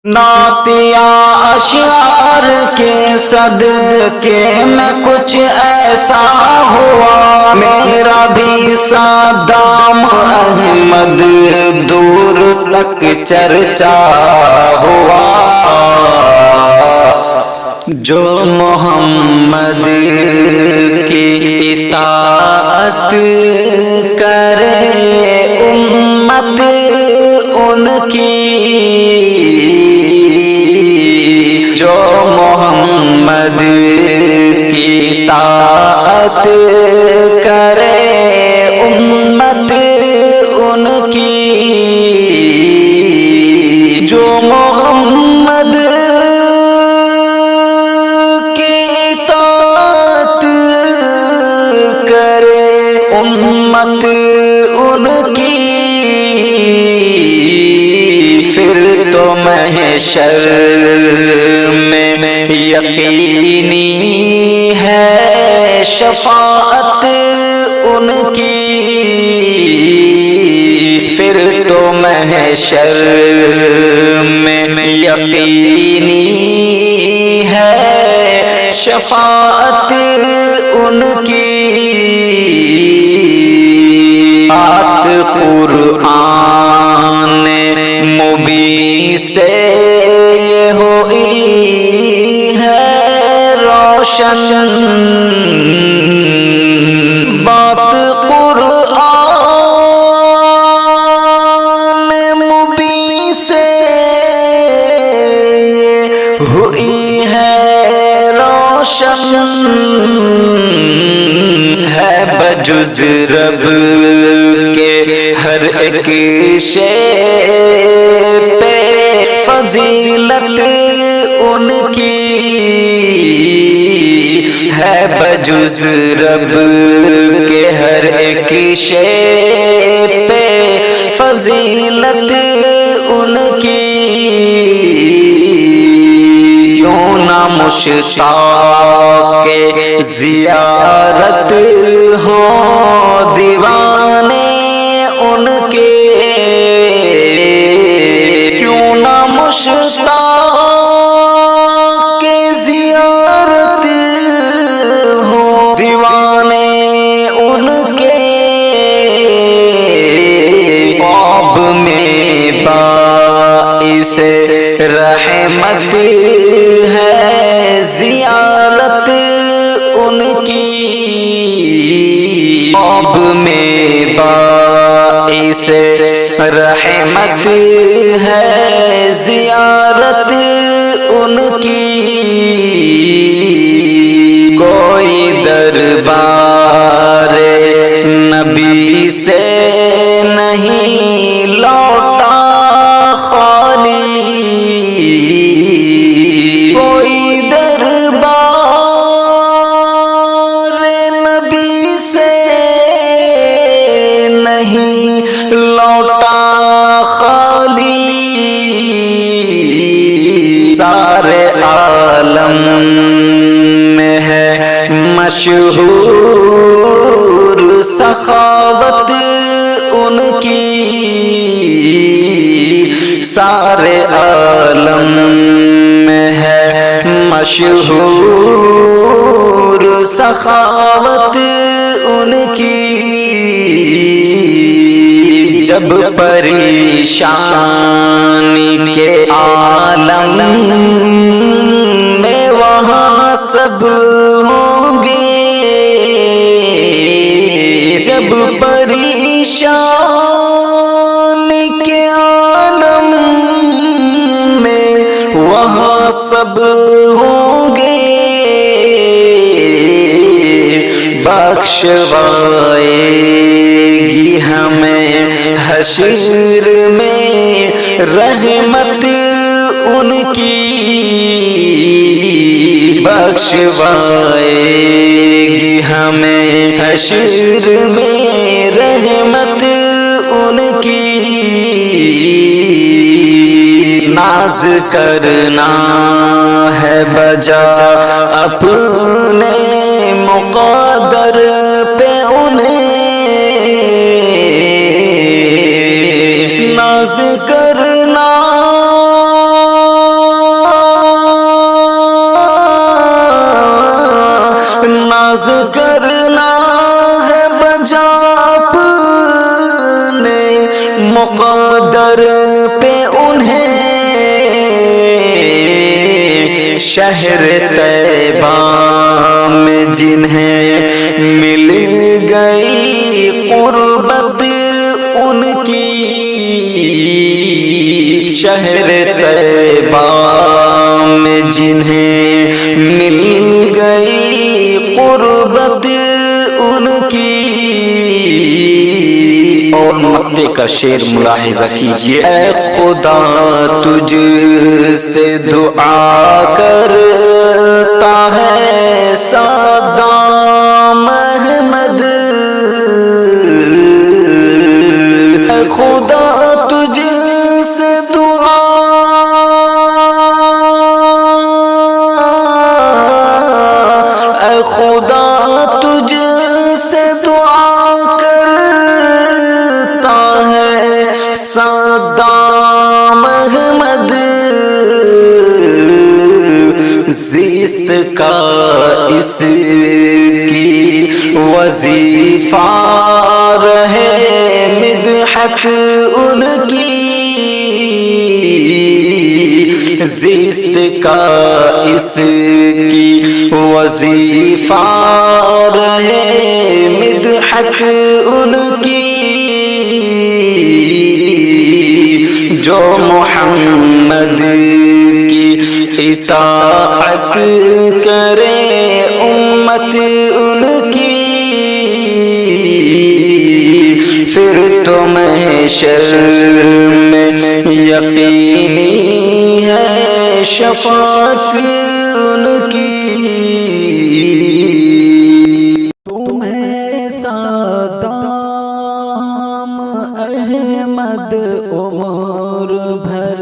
نعتیہ اشعار کے صدقے میں کچھ ایسا ہوا، میرا بھی صدام احمد دور تک چرچا ہوا، جو محمد کی اطاعت کرے امت ان کی، جو محمد کی اطاعت کرے امت ان کی، جو محمد کی اطاعت کرے امت ان کی، پھر تو محشر میں یقینی ہے شفاعت ان کی، پھر تو محشر میں یقینی ہے شفاعت ان کی۔ بات قرآن مبین سے یہ ہوئی ہے روشن، بات قرآن مبین سے یہ ہوئی ہے روشن، ہے بجز رب کے ہر ایک شے پہ فضیلت ان کی، ہے بجز رب کے ہر ایک شے پہ فضیلت ان کی، کیوں نہ مشتاق زیارت ہو دیوانے ان کے، کیوں نہ مشتاق زیارت ہو دیوانے ان کے، خواب میں باعث رحمت ہے زیارت ان کی، خواب میں باعث رحمت ہے زیارت ان کی، کوئی دربار نبی سے نہیں لوٹا خالی، کوئی دربار نبی سے نہیں لوٹا خالی، سارے عالم میں ہے مشہور سخاوت ان کی، سارے عالم میں ہے مشہور سخاوت ان کی، جب پریشانی کے عالم میں وہاں سب ہوں گے، جب پریشانی کے عالم میں وہاں سب ہوں گے، بخشوائے گی ہمیں حشر میں رحمت ان کی، بخشوائے گی ہمیں حشر میں رحمت ان کی، ناز کرنا ہے بجا اپنے مقدر پہ انہیں، ناز کرنا شہر طیبہ میں جنہیں مل گئی قربت ان کی، شہر طیبہ میں جنہیں مل گئی قربت ان کی۔ اور مکے کا شعر ملاحظہ کیجئے، اے خدا تجھ سے دعا کرتا ہے صدام احمد، اے خدا تجھ سے دعا، اے خدا تجھ سے دعا کرتا ہے صدام احمد، زیست کا اس کی وظیفہ رہے مدحت ان کی، زیست کا اس کی وظیفہ رہے مدحت ان کی، جو محمد کی اطاعت کرے امت ان کی، پھر تو محشر میں یقینی ہے شفاعت ان کی۔ تمہیں صدام احمد عمر بھر